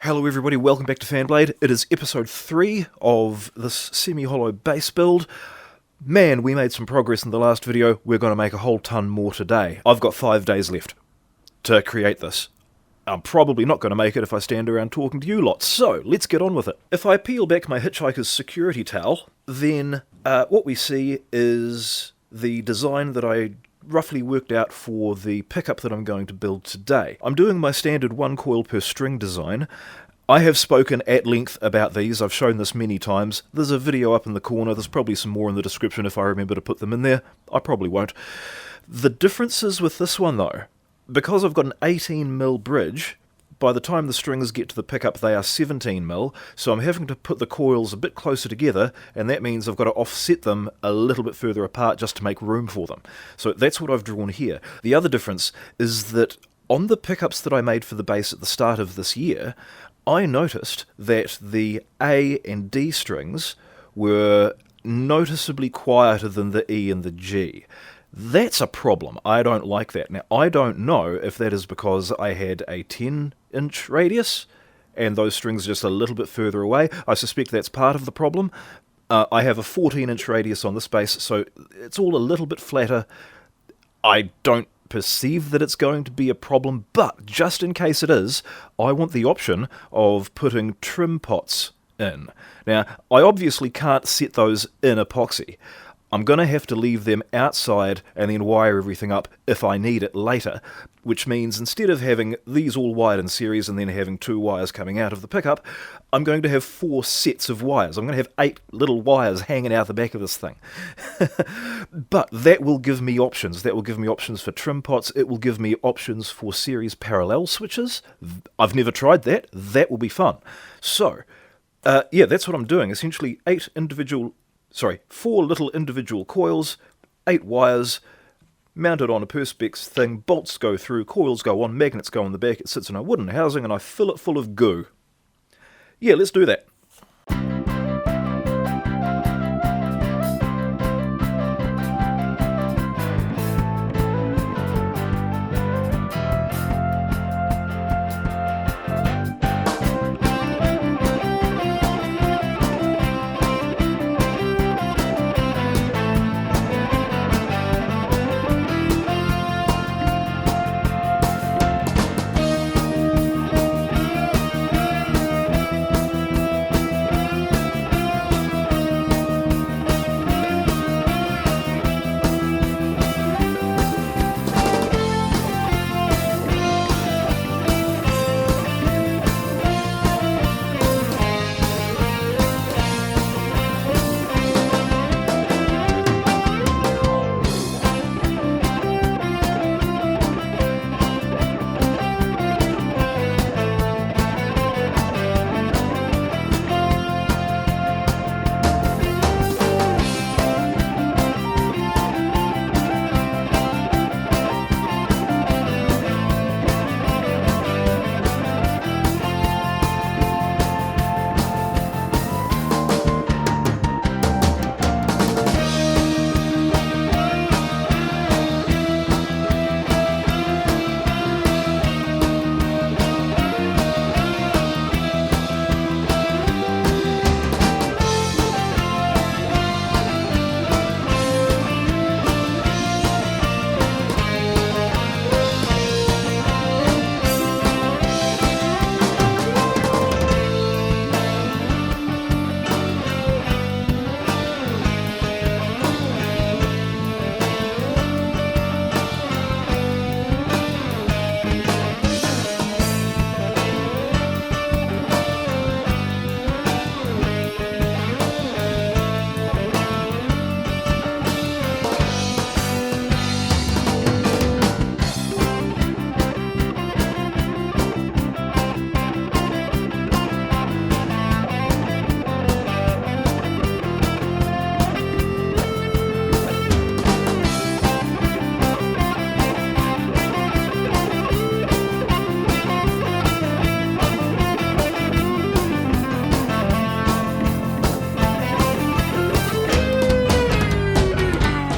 Hello everybody, welcome back to Fanblade. It is episode 3 of this semi-hollow base build. Man, we made some progress in the last video. We're going to make a whole ton more today. I've got 5 days left to create this. I'm probably not going to make it if I stand around talking to you lots, so let's get on with it. If I peel back my hitchhiker's security towel, then what we see is the design that I roughly worked out for the pickup that I'm going to build today. I'm doing my standard 1 coil per string design. I have spoken at length about these. I've shown this many times. There's a video up in the corner. There's probably some more in the description if I remember to put them in there. I probably won't. The differences with this one though, because I've got an 18mm bridge, by the time the strings get to the pickup they are 17mm, so I'm having to put the coils a bit closer together, and that means I've got to offset them a little bit further apart just to make room for them. So that's what I've drawn here. The other difference is that on the pickups that I made for the bass at the start of this year, I noticed that the A and D strings were noticeably quieter than the E and the G. That's a problem. I don't like that. Now, I don't know if that is because I had a 10-inch radius and those strings are just a little bit further away. I suspect that's part of the problem. I have a 14-inch radius on this bass, so it's all a little bit flatter. I don't perceive that it's going to be a problem, but just in case it is, I want the option of putting trim pots in. Now, I obviously can't set those in epoxy. I'm going to have to leave them outside and then wire everything up if I need it later, which means instead of having these all wired in series and then having 2 wires coming out of the pickup, I'm going to have 4 sets of wires. I'm going to have 8 little wires hanging out the back of this thing. But that will give me options. That will give me options for trim pots. It will give me options for series parallel switches. I've never tried that. That will be fun. So, yeah, that's what I'm doing. Essentially 4 little individual coils, 8 wires, mounted on a Perspex thing, bolts go through, coils go on, magnets go on the back, it sits in a wooden housing, and I fill it full of goo. Yeah, let's do that.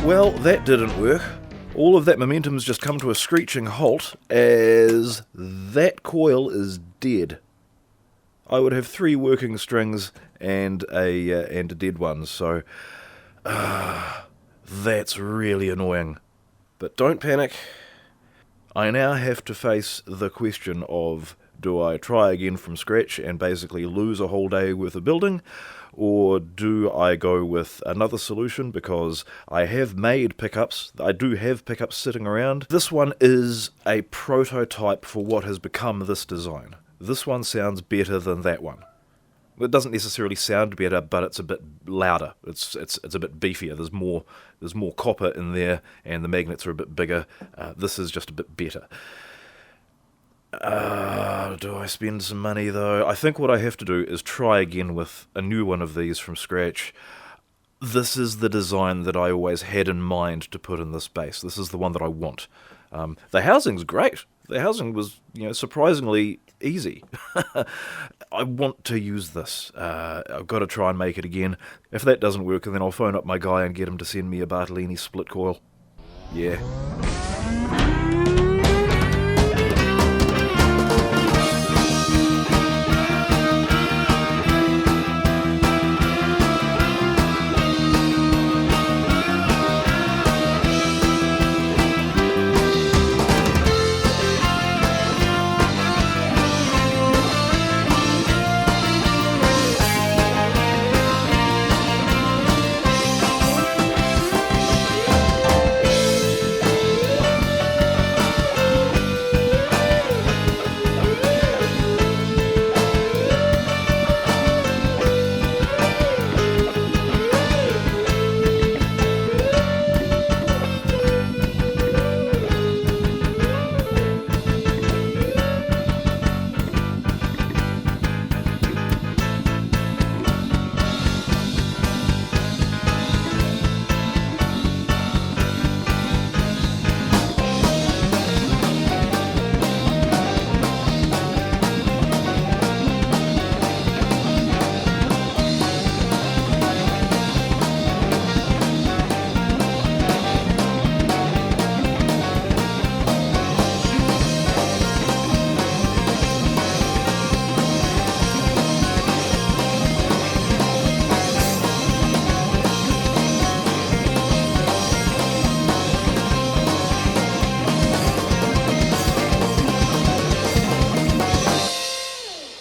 Well, that didn't work. All of that momentum's just come to a screeching halt as that coil is dead. I would have 3 working strings and a dead one, so that's really annoying. But don't panic. I now have to face the question of, do I try again from scratch and basically lose a whole day worth of building, or do I go with another solution because I have made pickups? I do have pickups sitting around. This one is a prototype for what has become this design. This one sounds better than that one. It doesn't necessarily sound better, but it's a bit louder. It's a bit beefier. There's more copper in there, and the magnets are a bit bigger. This is just a bit better. Do I spend some money though? I think what I have to do is try again with a new one of these from scratch. This is the design that I always had in mind to put in this base. This is the one that I want. The housing's great. The housing was, surprisingly easy. I want to use this. I've got to try and make it again. If that doesn't work, then I'll phone up my guy and get him to send me a Bartolini split coil. Yeah.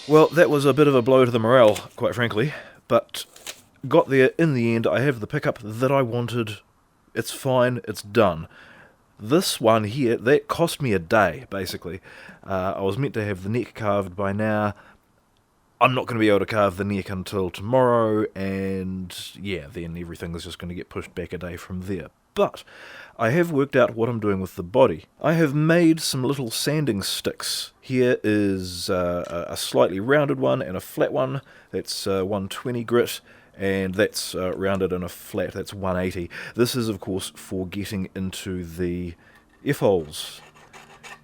Well, that was a bit of a blow to the morale, quite frankly, but got there in the end. I have the pickup that I wanted. It's fine, it's done. This one here, that cost me a day, basically. I was meant to have the neck carved by now. I'm not going to be able to carve the neck until tomorrow, and yeah, then everything is just going to get pushed back a day from there. But I have worked out what I'm doing with the body. I have made some little sanding sticks. Here is a slightly rounded one and a flat one. That's 120 grit, and that's rounded and a flat. That's 180. This is, of course, for getting into the F-holes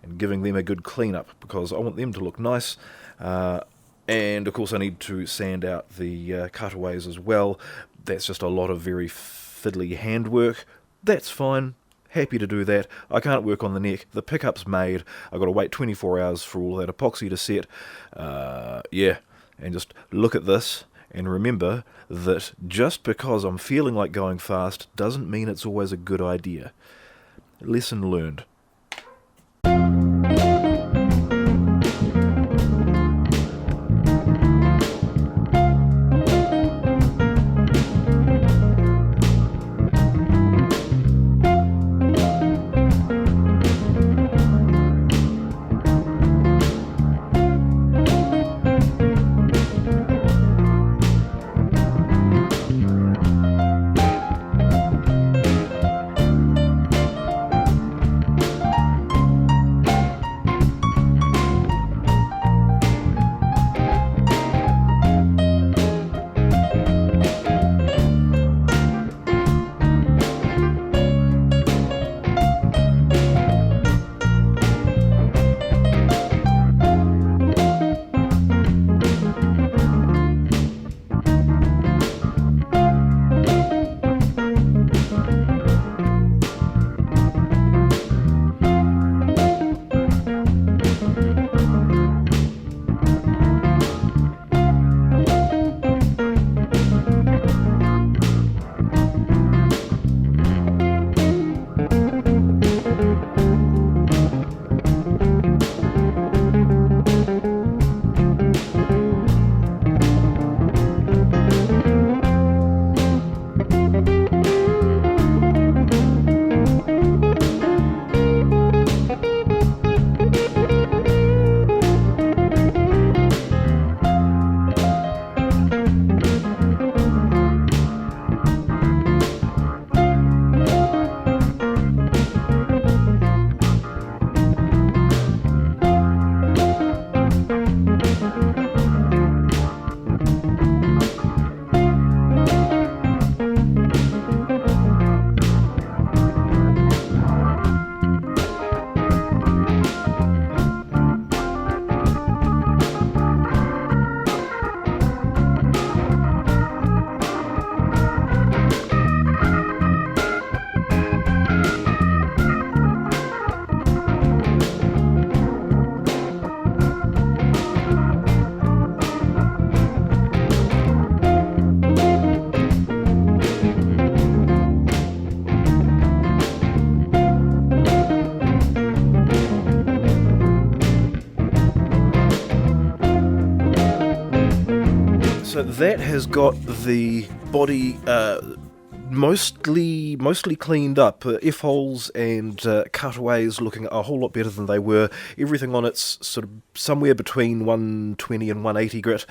and giving them a good clean-up, because I want them to look nice. And, of course, I need to sand out the cutaways as well. That's just a lot of very fiddly handwork. That's fine. Happy to do that. I can't work on the neck. The pickup's made. I've got to wait 24 hours for all that epoxy to set. Yeah, and just look at this and remember that just because I'm feeling like going fast doesn't mean it's always a good idea. Lesson learned. So that has got the body mostly cleaned up. F-holes and cutaways looking a whole lot better than they were. Everything on it's sort of somewhere between 120 and 180 grit.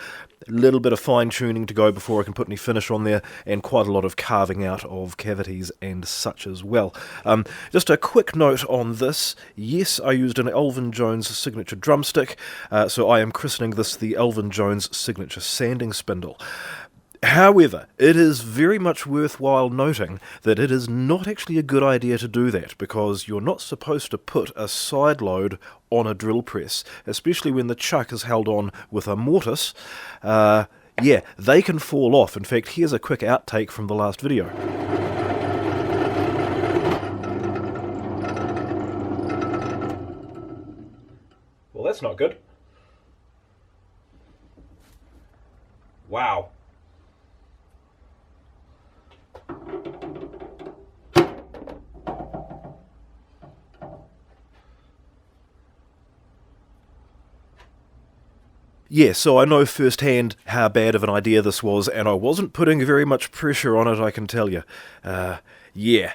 A little bit of fine-tuning to go before I can put any finish on there, and quite a lot of carving out of cavities and such as well. Just a quick note on this. Yes, I used an Elvin Jones signature drumstick, so I am christening this the Elvin Jones signature sanding spindle. However, it is very much worthwhile noting that it is not actually a good idea to do that, because you're not supposed to put a side load on a drill press, especially when the chuck is held on with a mortise. Yeah, they can fall off. In fact, here's a quick outtake from the last video. Well, that's not good. Wow. Yeah, so I know firsthand how bad of an idea this was, and I wasn't putting very much pressure on it, I can tell you. Yeah.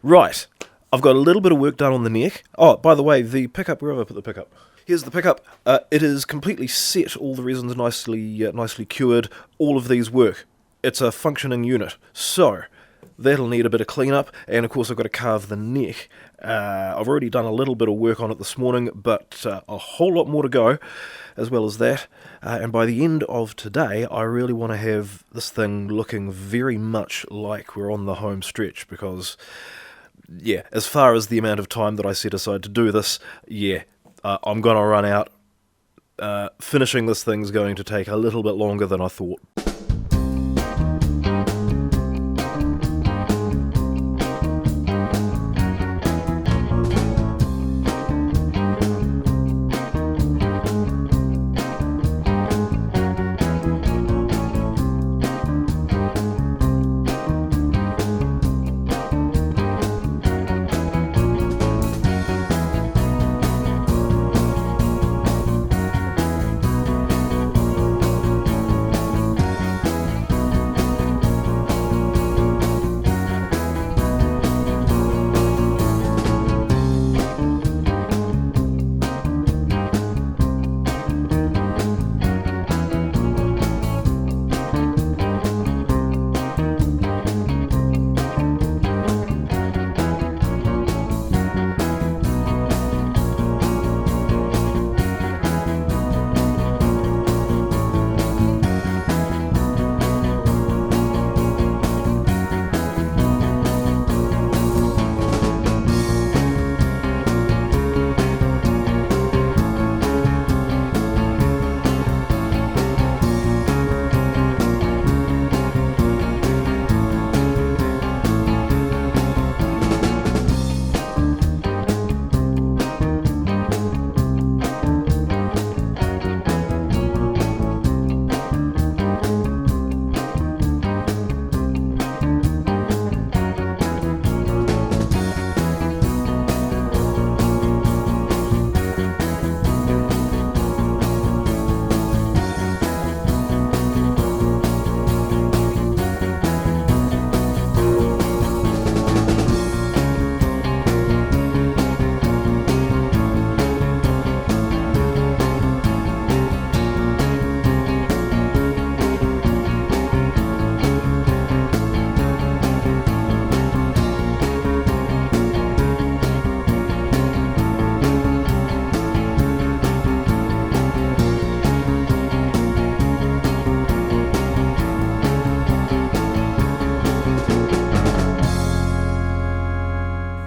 Right. I've got a little bit of work done on the neck. Oh, by the way, the pickup, where have I put the pickup? Here's the pickup. It is completely set, all the resin's nicely cured, all of these work. It's a functioning unit. So, that'll need a bit of cleanup, and of course I've got to carve the neck. I've already done a little bit of work on it this morning, but a whole lot more to go, as well as that. And by the end of today, I really want to have this thing looking very much like we're on the home stretch, because, yeah, as far as the amount of time that I set aside to do this, yeah, I'm going to run out. Finishing this thing's going to take a little bit longer than I thought.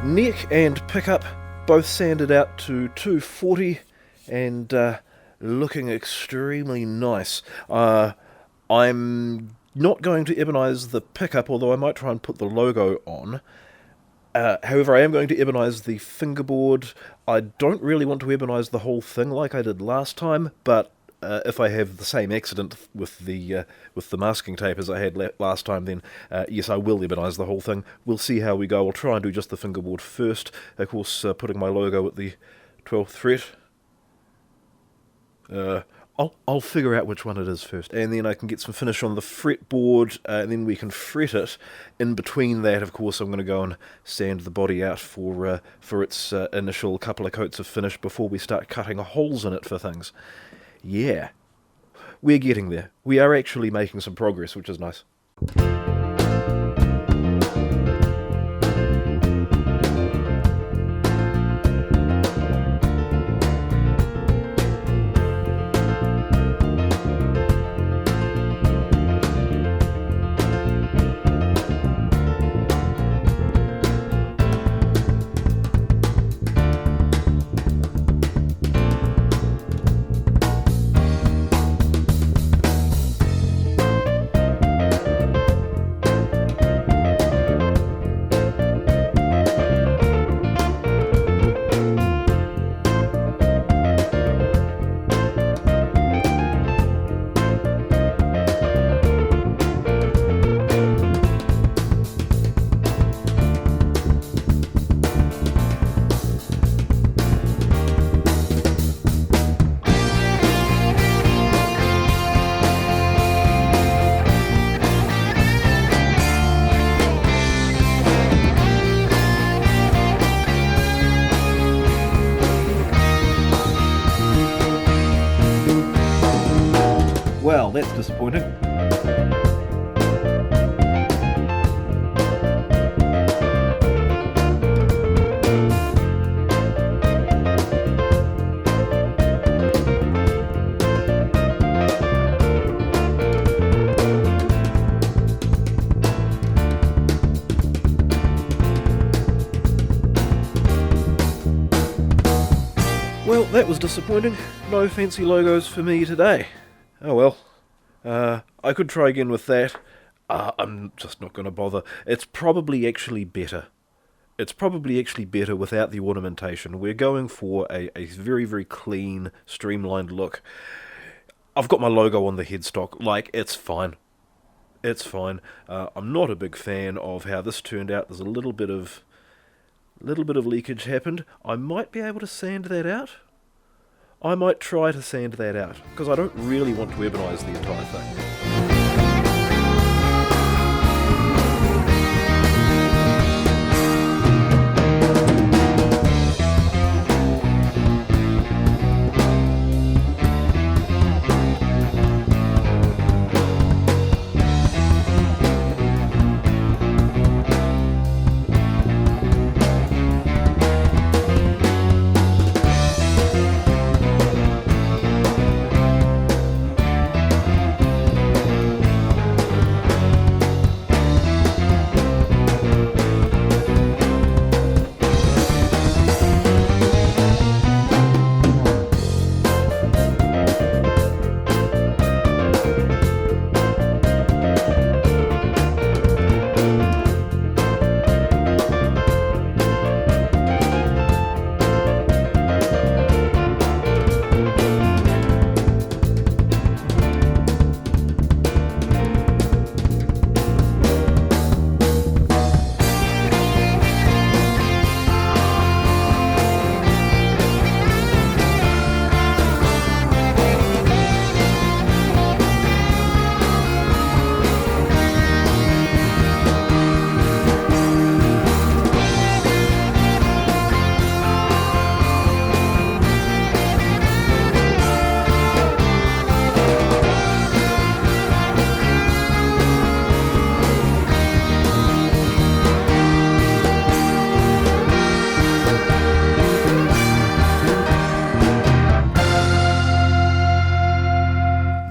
Neck and pickup both sanded out to 240 and looking extremely nice. I'm not going to ebonize the pickup, although I might try and put the logo on. However, I am going to ebonize the fingerboard. I don't really want to ebonize the whole thing like I did last time, but if I have the same accident with the masking tape as I had last time, then yes, I will ebonize the whole thing. We'll see how we go. I'll try and do just the fingerboard first. Of course, putting my logo at the 12th fret. I'll figure out which one it is first, and then I can get some finish on the fretboard, and then we can fret it. In between that, of course, I'm going to go and sand the body out for its initial couple of coats of finish before we start cutting holes in it for things. Yeah, we're getting there. We are actually making some progress, which is nice. Well, that's disappointing. Well, that was disappointing. No fancy logos for me today. Oh well. I could try again with that. I'm just not going to bother. It's probably actually better. It's probably actually better without the ornamentation. We're going for a very, very clean, streamlined look. I've got my logo on the headstock. Like, it's fine. It's fine. I'm not a big fan of how this turned out. There's a little bit of leakage happened. I might be able to sand that out. I might try to sand that out, because I don't really want to ebonize the entire thing.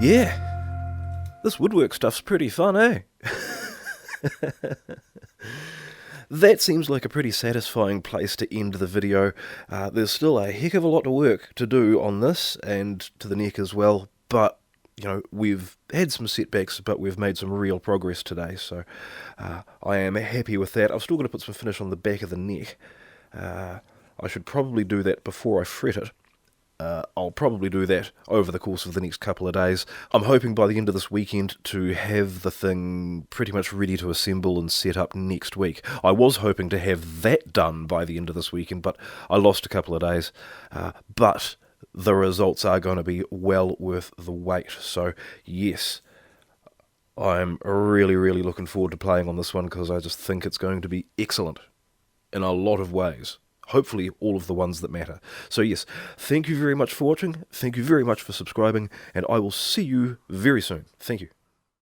Yeah, this woodwork stuff's pretty fun, eh? That seems like a pretty satisfying place to end the video. There's still a heck of a lot of work to do on this, and to the neck as well, but, you know, we've had some setbacks, but we've made some real progress today, so I am happy with that. I've still got to put some finish on the back of the neck. I should probably do that before I fret it. I'll probably do that over the course of the next couple of days. I'm hoping by the end of this weekend to have the thing pretty much ready to assemble and set up next week. I was hoping to have that done by the end of this weekend, but I lost a couple of days. But the results are going to be well worth the wait. So yes, I'm really, really looking forward to playing on this one, because I just think it's going to be excellent in a lot of ways. Hopefully all of the ones that matter. So yes, thank you very much for watching, thank you very much for subscribing, and I will see you very soon. Thank you.